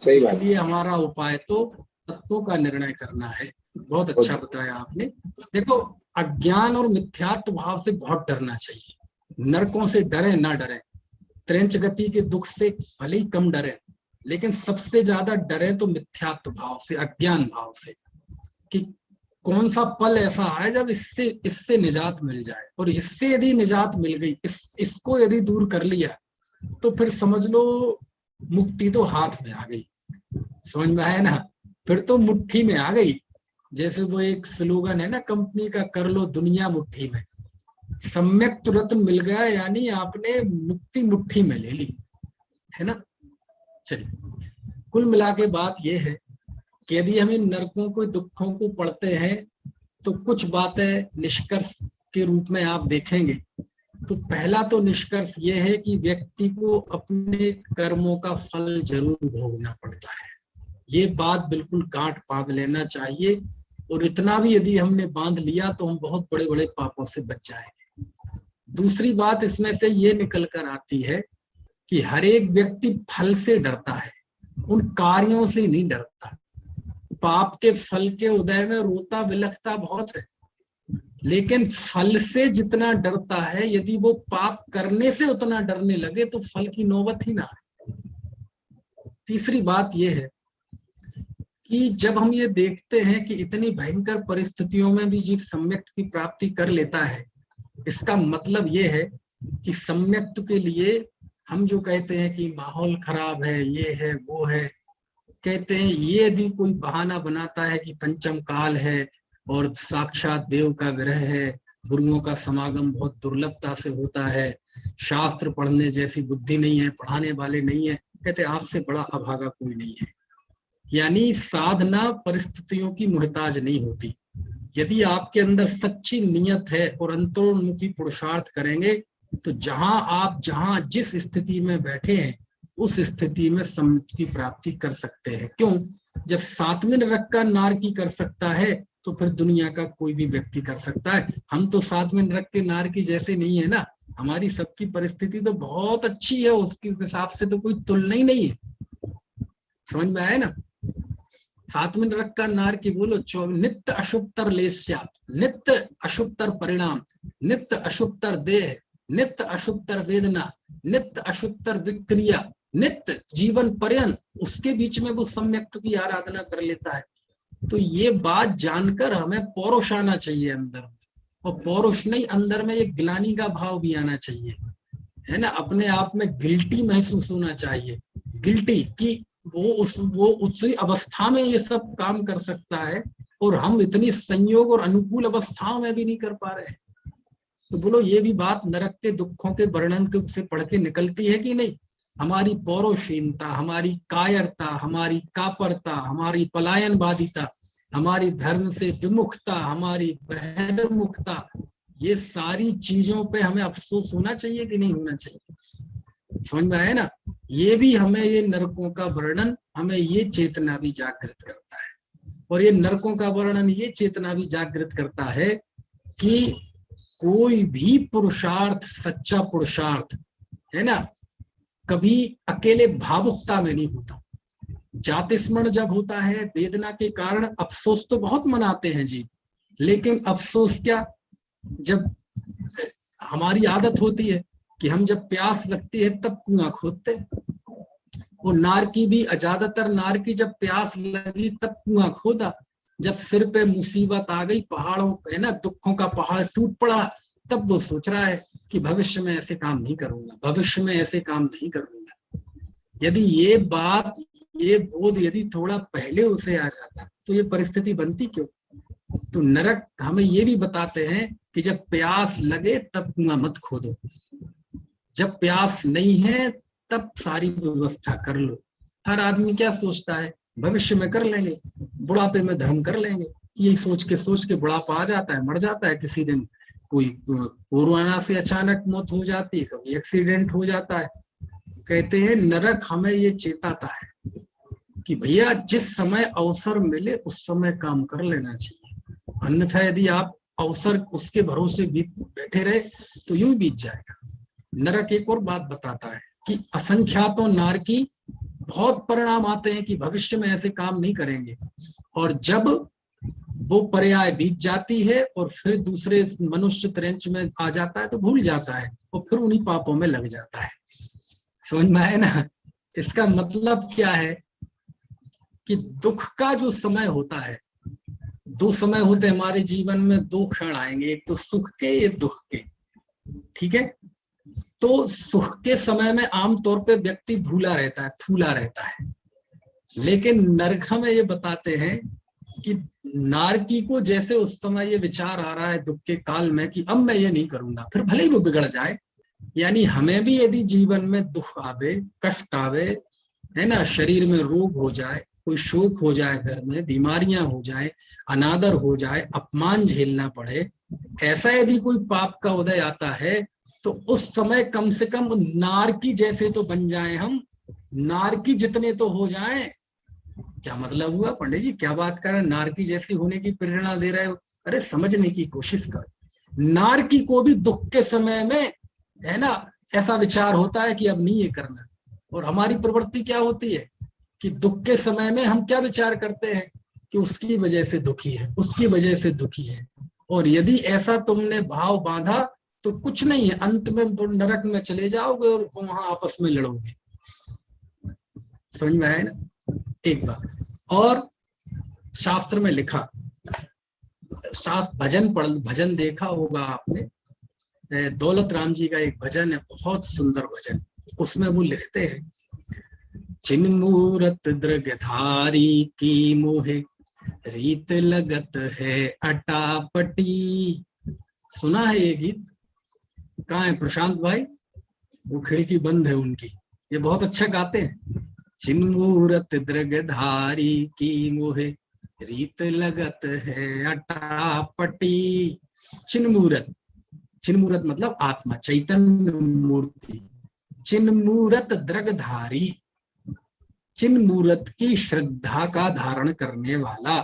सही बात। इसलिए हमारा उपाय तो तत्वों का निर्णय करना है। बहुत अच्छा बताया आपने। देखो, अज्ञान और मिथ्यात्व भाव से बहुत डरना चाहिए। नरकों से डरे ना डरे, त्रेंच गति के दुख से भले ही कम डरे, लेकिन सबसे ज्यादा डरे तो मिथ्यात्व भाव से, अज्ञान भाव से, कि कौन सा पल ऐसा है जब इससे निजात मिल जाए, और इससे यदि निजात मिल गई, इसको यदि दूर कर लिया तो फिर समझ लो मुक्ति तो हाथ में आ गई। समझ में आया ना, फिर तो मुट्ठी में आ गई। जैसे वो एक स्लोगन है ना कंपनी का, कर लो दुनिया मुट्ठी में। सम्यक तुरंत मिल गया, यानी आपने मुक्ति मुट्ठी में ले ली, है ना। चलिए, कुल मिला के बात यह है कि यदि हम इन नरकों को, दुखों को पढ़ते हैं तो कुछ बातें निष्कर्ष के रूप में आप देखेंगे। तो पहला तो निष्कर्ष यह है कि व्यक्ति को अपने कर्मों का फल जरूर भोगना पड़ता है। ये बात बिल्कुल गांठ बांध लेना चाहिए, और इतना भी यदि हमने बांध लिया तो हम बहुत बड़े बड़े पापों से बच जाएंगे। दूसरी बात इसमें से ये निकल कर आती है कि हर एक व्यक्ति फल से डरता है, उन कार्यों से नहीं डरता। पाप के फल के उदय में रोता बिलखता बहुत है, लेकिन फल से जितना डरता है, यदि वो पाप करने से उतना डरने लगे तो फल की नौबत ही ना आए। तीसरी बात यह है कि जब हम ये देखते हैं कि इतनी भयंकर परिस्थितियों में भी जीव सम्यक की प्राप्ति कर लेता है, इसका मतलब ये है कि सम्यक के लिए हम जो कहते हैं कि माहौल खराब है, ये है वो है, कहते हैं ये यदि कोई बहाना बनाता है कि पंचम काल है और साक्षात देव का विरह है, गुरुओं का समागम बहुत दुर्लभता से होता है, शास्त्र पढ़ने जैसी बुद्धि नहीं है, पढ़ाने वाले नहीं है, कहते आपसे बड़ा अभागा कोई नहीं है। यानी साधना परिस्थितियों की मुहताज नहीं होती। यदि आपके अंदर सच्ची नियत है और अंतरोन्मुखी पुरुषार्थ करेंगे तो जहां जिस स्थिति में बैठे हैं उस स्थिति में सम्यक की प्राप्ति कर सकते हैं। क्यों? जब 7वें नरक का नारकी कर सकता है तो फिर दुनिया का कोई भी व्यक्ति कर सकता है। हम तो 7वें नरक के नारकी जैसे नहीं है ना, हमारी सबकी परिस्थिति तो बहुत अच्छी है, उसके हिसाब से तो कोई तुलना ही नहीं है। समझ में आया ना। 7वें नरक का नारकी बोलो, नित्य अशुभतर लेस्या, नित्य अशुभतर परिणाम, नित्य अशुभतर देह, नित्य अशुद्धतर वेदना, नित्य अशुद्धतर विक्रिया, नित्य जीवन पर्यंत उसके बीच में वो सम्यक्त की आराधना कर लेता है। तो ये बात जानकर हमें पौरुष आना चाहिए अंदर में, और पौरुष नहीं, अंदर में एक ग्लानि का भाव भी आना चाहिए, है ना। अपने आप में गिल्टी महसूस होना चाहिए, गिल्टी कि वो उसी अवस्था में ये सब काम कर सकता है और हम इतनी संयोग और अनुकूल अवस्थाओं में भी नहीं कर पा रहे। तो बोलो ये भी बात नरक के दुखों के वर्णन से पढ़ के निकलती है कि नहीं। हमारी पौरुषहीनता, हमारी कायरता, हमारी कापरता, हमारी पलायनवादिता, हमारी धर्म से विमुखता, हमारी बहिर्मुखता, ये सारी चीजों पे हमें अफसोस होना चाहिए कि नहीं होना चाहिए। समझ में आया ना। ये भी हमें, ये नरकों का वर्णन हमें ये चेतना भी जागृत करता है, और ये नरकों का वर्णन ये चेतना भी जागृत करता है कि कोई भी पुरुषार्थ, सच्चा पुरुषार्थ, है ना, कभी अकेले भावुकता में नहीं होता। जाति स्मरण जब होता है, वेदना के कारण अफसोस तो बहुत मनाते हैं जी, लेकिन अफसोस क्या, जब हमारी आदत होती है कि हम जब प्यास लगती है तब कुआं खोदते। वो नारकी भी, ज्यादातर नारकी जब प्यास लगी तब कुआं खोदा। जब सिर पे मुसीबत आ गई, पहाड़ों, है ना, दुखों का पहाड़ टूट पड़ा, तब वो सोच रहा है कि भविष्य में ऐसे काम नहीं करूंगा, भविष्य में ऐसे काम नहीं करूंगा। यदि ये बात, ये बोध यदि थोड़ा पहले उसे आ जाता तो ये परिस्थिति बनती क्यों। तो नरक हमें ये भी बताते हैं कि जब प्यास लगे तब कुआं मत खोदो, जब प्यास नहीं है तब सारी व्यवस्था कर लो। हर आदमी क्या सोचता है, भविष्य में कर लेंगे, बुढ़ापे में धर्म कर लेंगे, यही सोच के बुढ़ापा आ जाता है, मर जाता है किसी दिन। कोई कोरोना से अचानक मौत हो जाती है, कभी एक्सीडेंट हो जाता है। कहते हैं नरक हमें ये चेताता है कि भैया जिस समय अवसर मिले उस समय काम कर लेना चाहिए, अन्यथा यदि आप अवसर उसके भरोसे बैठे रहे तो यूं बीत जाएगा। नरक एक और बात बताता है कि असंख्यातों नारकी बहुत परिणाम आते हैं कि भविष्य में ऐसे काम नहीं करेंगे, और जब वो पर्याय बीत जाती है और फिर दूसरे मनुष्य त्रेंच में आ जाता है तो भूल जाता है और फिर उन्हीं पापों में लग जाता है। समझ में आया ना। इसका मतलब क्या है कि दुख का जो समय होता है, दो समय होते हैं हमारे जीवन में, दो क्षण आएंगे, एक तो सुख के, एक दुख के, ठीक है। तो सुख के समय में आमतौर पे व्यक्ति भूला रहता है, फूला रहता है, लेकिन नरक में ये बताते हैं कि नारकी को जैसे उस समय ये विचार आ रहा है दुख के काल में कि अब मैं ये नहीं करूंगा, फिर भले ही वो बिगड़ जाए। यानी हमें भी यदि जीवन में दुख आवे, कष्ट आवे, है ना, शरीर में रोग हो जाए, कोई शोक हो जाए, घर में बीमारियां हो जाए, अनादर हो जाए, अपमान झेलना पड़े, ऐसा यदि कोई पाप का उदय आता है तो उस समय कम से कम नारकी जैसे तो बन जाए हम, नारकी जितने तो हो जाएं। क्या मतलब हुआ पंडित जी, क्या बात कर रहे हैं, नारकी जैसी होने की प्रेरणा दे रहे हो। अरे समझने की कोशिश करो, नारकी को भी दुख के समय में, है ना, ऐसा विचार होता है कि अब नहीं ये करना, और हमारी प्रवृत्ति क्या होती है कि दुख के समय में हम क्या विचार करते हैं कि उसकी वजह से दुखी है, उसकी वजह से दुखी है। और यदि ऐसा तुमने भाव बांधा तो कुछ नहीं है, अंत में नरक में चले जाओगे और वहां आपस में लड़ोगे। समझ में आया ना। एक बात और, शास्त्र में लिखा, शास्त्र भजन देखा होगा आपने, दौलत राम जी का एक भजन है, बहुत सुंदर भजन। उसमें वो लिखते हैं, चिन्मूरत दृगधारी की मोहे रीत लगत है अटापटी। सुना है ये गीत? कहाँ है प्रशांत भाई? वो खिड़की बंद है उनकी, ये बहुत अच्छा गाते हैं। चिन्मूरत दृगधारी की मोहे रीत लगत है अटापटी। चिन्मूरत, चिन्मूरत मतलब आत्मा, चैतन्य मूर्ति। चिन्मूरत दृगधारी, चिन्मूरत की श्रद्धा का धारण करने वाला,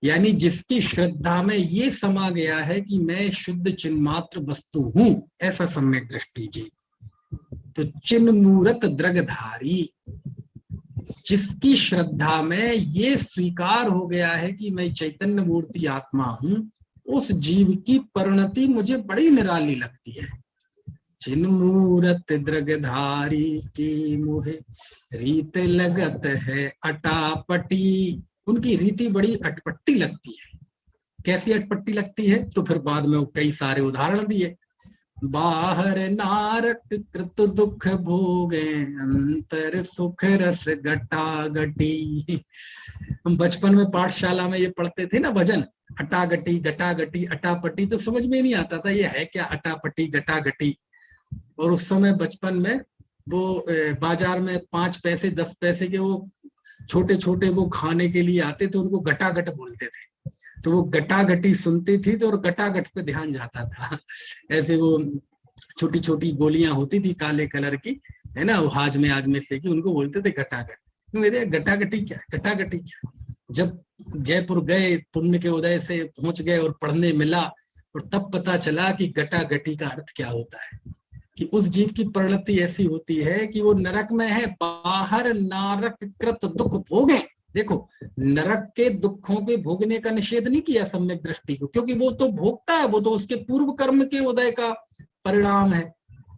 यानी जिसकी श्रद्धा में ये समा गया है कि मैं शुद्ध चिन्मात्र वस्तु हूं, ऐसा सम्यक दृष्टि जी। तो चिन्मूरत दृगधारी, जिसकी श्रद्धा में ये स्वीकार हो गया है कि मैं चैतन्य मूर्ति आत्मा हूं, उस जीव की परिणति मुझे बड़ी निराली लगती है। चिन मूरत दृगधारी की मुहे रीत लगत है अटापटी। उनकी रीति बड़ी अटपटी लगती है। कैसी अटपटी लगती है? तो फिर बाद में वो कई सारे उदाहरण दिए। बाहर नारक कृत दुख भोगे अंतर सुख रस घटा घटी। हम बचपन में पाठशाला में ये पढ़ते थे ना भजन, अटागटी गटागटी अटापटी, तो समझ में नहीं आता था ये है क्या अटापटी गटागटी। और उस समय बचपन में वो बाजार में 5 पैसे 10 पैसे के वो छोटे छोटे वो खाने के लिए आते थे, उनको गटागट बोलते थे। तो वो गटागटी सुनती थी तो और गटागट पे ध्यान जाता था। ऐसे वो छोटी छोटी गोलियां होती थी काले कलर की, है ना, वो हाजमे आजमे से की, उनको बोलते थे गटागट। गटागटी क्या, गटागटी क्या। जब जयपुर गए, पुण्य के उदय से पहुंच गए और पढ़ने मिला, और तब पता चला कि गटागटी का अर्थ क्या होता है। कि उस जीव की परिणति ऐसी होती है कि वो नरक में है। बाहर नारक कृत दुख भोगे। देखो, नरक के दुखों के भोगने का निषेध नहीं किया सम्यक दृष्टि को, क्योंकि वो तो भोगता है, वो तो उसके पूर्व कर्म के उदय का परिणाम है।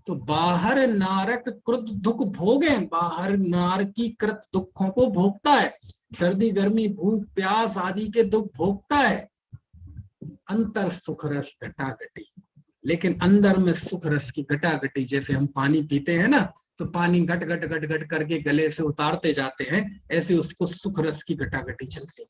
तो बाहर नारक कृत दुख भोगे, बाहर नार की कृत दुखों को भोगता है, सर्दी गर्मी भूख प्यास आदि के दुख भोगता है। अंतर सुख रस घटाघटी, लेकिन अंदर में सुख रस की घटाघटी, जैसे हम पानी पीते हैं ना, तो पानी घट घट घट घट करके गले से उतारते जाते हैं, ऐसे उसको सुख रस की घटाघटी चलती है।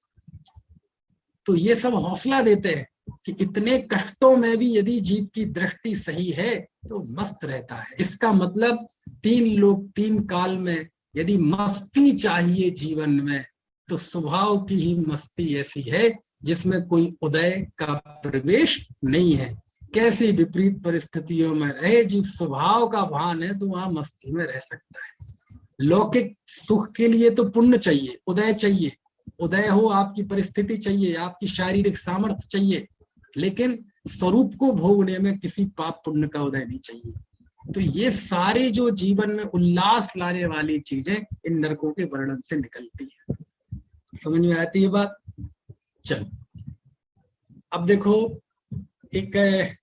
तो ये सब हौसला देते हैं कि इतने कष्टों में भी यदि जीव की दृष्टि सही है तो मस्त रहता है। इसका मतलब 3 लोग 3 काल में यदि मस्ती चाहिए जीवन में, तो स्वभाव की ही मस्ती ऐसी है जिसमें कोई उदय का प्रवेश नहीं है। कैसी विपरीत परिस्थितियों में रहे, जीव स्वभाव का भान है तो वहां मस्ती में रह सकता है। लौकिक सुख के लिए तो पुण्य चाहिए, उदय चाहिए, उदय हो, आपकी परिस्थिति चाहिए, आपकी शारीरिक सामर्थ्य चाहिए, लेकिन स्वरूप को भोगने में किसी पाप पुण्य का उदय नहीं चाहिए। तो ये सारे जो जीवन में उल्लास लाने वाली चीजें इन नरकों के वर्णन से निकलती है। समझ में आती है बात? चलो अब देखो, एक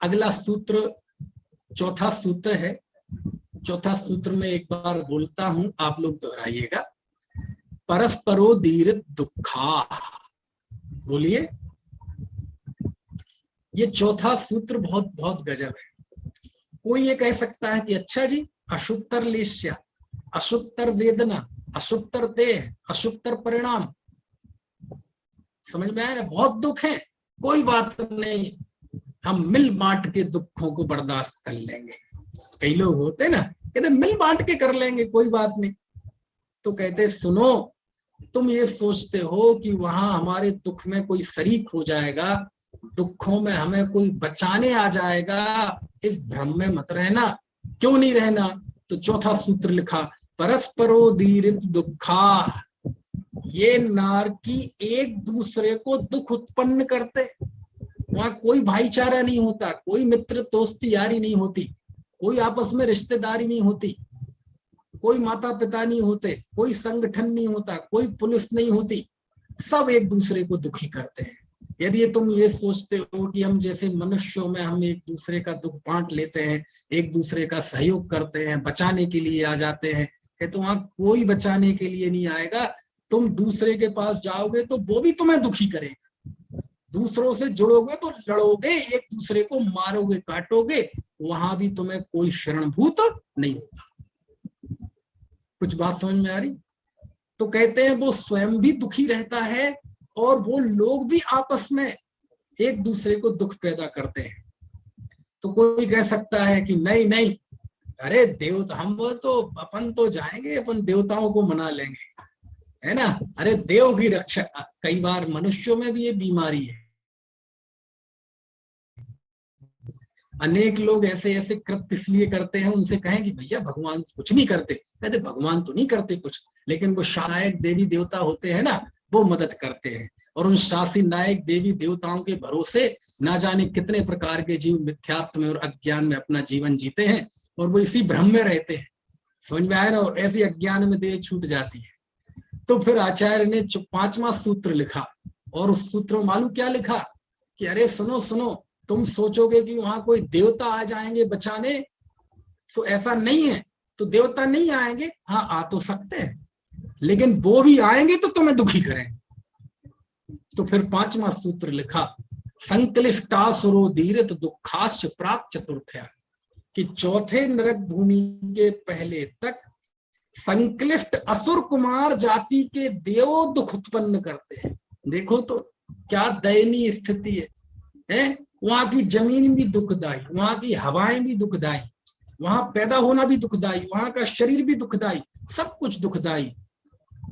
अगला सूत्र, चौथा सूत्र है। चौथा सूत्र में एक बार बोलता हूं, आप लोग दोहराइएगा। परस्परो दीर्घ दुखा। बोलिए। ये चौथा सूत्र बहुत बहुत गजब है। कोई ये कह सकता है कि अच्छा जी, अशुत्तर लेश्या, अशुत्तर वेदना, अशुत्तर देह, अशुत्तर परिणाम, समझ में आया ना, बहुत दुख है, कोई बात नहीं, हम मिल बांट के दुखों को बर्दाश्त कर लेंगे। कई लोग होते ना, कहते मिल बांट के कर लेंगे, कोई बात नहीं। तो कहते सुनो, तुम ये सोचते हो कि वहां हमारे दुख में कोई शरीक हो जाएगा, दुखों में हमें कोई बचाने आ जाएगा, इस भ्रम में मत रहना। क्यों नहीं रहना? तो चौथा सूत्र लिखा, परस्परो दीर्घ दुखा। ये नार की एक दूसरे को दुख उत्पन्न करते, वहां कोई भाईचारा नहीं होता, कोई मित्र दोस्ती यारी नहीं होती, कोई आपस में रिश्तेदारी नहीं होती, कोई माता पिता नहीं होते, कोई संगठन नहीं होता, कोई पुलिस नहीं होती, सब एक दूसरे को दुखी करते हैं। यदि तुम ये सोचते हो कि हम जैसे मनुष्यों में हम एक दूसरे का दुख बांट लेते हैं, एक दूसरे का सहयोग करते हैं, बचाने के लिए आ जाते हैं, तो वहां कोई बचाने के लिए नहीं आएगा। तुम दूसरे के पास जाओगे तो वो भी तुम्हें दुखी करेगा, दूसरों से जुड़ोगे तो लड़ोगे, एक दूसरे को मारोगे काटोगे, वहां भी तुम्हें कोई शरणभूत नहीं होगा। कुछ बात समझ में आ रही? तो कहते हैं वो स्वयं भी दुखी रहता है और वो लोग भी आपस में एक दूसरे को दुख पैदा करते हैं। तो कोई कह सकता है कि नहीं नहीं, अरे देवता, हम वो तो अपन तो जाएंगे, अपन देवताओं को मना लेंगे, है ना, अरे देव की रक्षा। कई बार मनुष्यों में भी ये बीमारी है। अनेक लोग ऐसे ऐसे कृत्य इसलिए करते हैं, उनसे कहें कि भैया भगवान कुछ नहीं करते, कहते भगवान तो नहीं करते कुछ, लेकिन वो शायक देवी देवता होते हैं ना, वो मदद करते हैं। और उन शासी नायक देवी देवताओं के भरोसे ना जाने कितने प्रकार के जीव मिथ्यात्व में और अज्ञान में अपना जीवन जीते हैं, और वो इसी भ्रम में रहते हैं। समझ में आया ना? और ऐसे अज्ञान में देह छूट जाती है। तो फिर आचार्य ने 5वां सूत्र लिखा, और उस सूत्र में मालूम क्या लिखा कि अरे सुनो सुनो, तुम सोचोगे कि वहां कोई देवता आ जाएंगे बचाने, तो ऐसा नहीं है। तो देवता नहीं आएंगे, हाँ आ तो सकते हैं, लेकिन वो भी आएंगे तो तुम्हें दुखी करेंगे। तो फिर 5वां सूत्र लिखा, संक्लिष्टासुरो धीरत दुखाश्च प्राप्त चतुर्थया, कि चौथे नरक भूमि के पहले तक संक्लिष्ट असुर कुमार जाति के देव दुख उत्पन्न करते हैं। देखो तो क्या दयनीय स्थिति है? वहां की जमीन भी दुखदाई, वहां की हवाएं भी दुखदाई, वहां पैदा होना भी दुखदाई, वहां का शरीर भी दुखदाई, सब कुछ दुखदाई।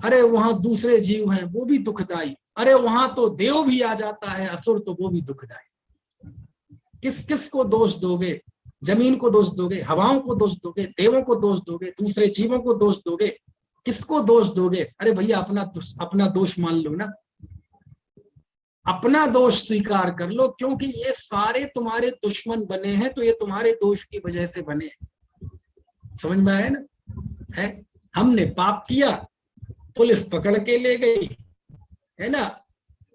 अरे वहां दूसरे जीव हैं वो भी दुखदाई, अरे वहां तो देव भी आ जाता है, असुर, तो वो भी दुखदाई। किस किस को दोष दोगे? जमीन को दोष दोगे, हवाओं को दोष दोगे, देवों को दोष दोगे, दूसरे जीवों को दोष दोगे, किसको दोष दोगे? अरे भैया अपना दोष मान लो ना, अपना दोष स्वीकार कर लो, क्योंकि ये सारे तुम्हारे दुश्मन बने हैं तो ये तुम्हारे दोष की वजह से बने हैं। समझ में आया ना? है, हमने पाप किया, पुलिस पकड़ के ले गई, है ना,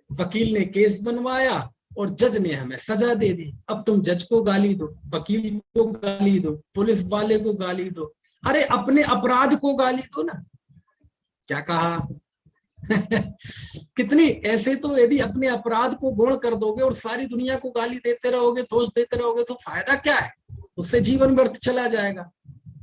वकील ने केस बनवाया और जज ने हमें सजा दे दी। अब तुम जज को गाली दो, वकील को गाली दो, पुलिस वाले को गाली दो, अरे अपने अपराध को गाली दो ना। क्या कहा? कितनी ऐसे तो यदि अपने अपराध को गौण कर दोगे और सारी दुनिया को गाली देते रहोगे, दोष देते रहोगे, तो फायदा क्या है? उससे जीवन व्यर्थ चला जाएगा।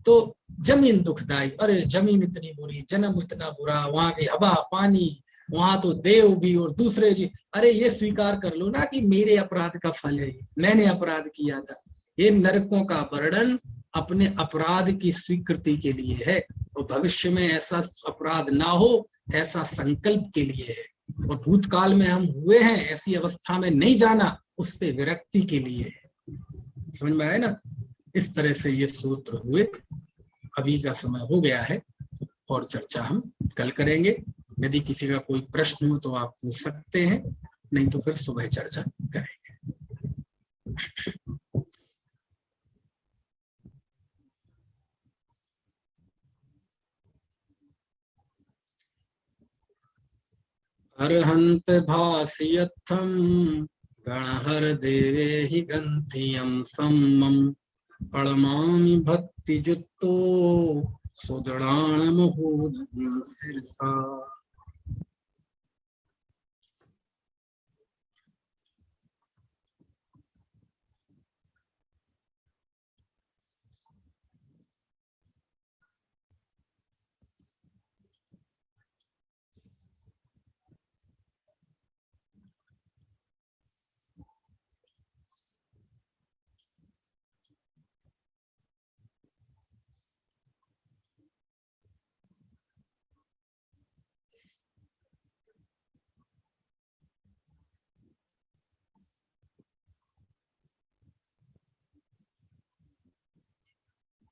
तो जमीन दुखदाई, अरे जमीन इतनी बुरी, जन्म इतना बुरा, वहां की हवा पानी, वहां तो देव भी और दूसरे जी। अरे ये स्वीकार कर लो ना कि मेरे अपराध का फल है, मैंने अपराध किया था। ये नरकों का वर्णन अपने अपराध की स्वीकृति के लिए है, और भविष्य में ऐसा अपराध ना हो ऐसा संकल्प के लिए है, और भूतकाल में हम हुए हैं ऐसी अवस्था में नहीं जाना, उससे विरक्ति के लिए है। समझ में आया ना? इस तरह से ये सूत्र हुए। अभी का समय हो गया है और चर्चा हम कल करेंगे। यदि किसी का कोई प्रश्न हो तो आप पूछ सकते हैं, नहीं तो फिर सुबह चर्चा करेंगे। अर्हन्त भासयत्थं गणहर देवे हि गन्थियं सम्मं प्रणमामि भक्तियुक्तो सुदृढान् मुहुर्मुहुः शिरसा।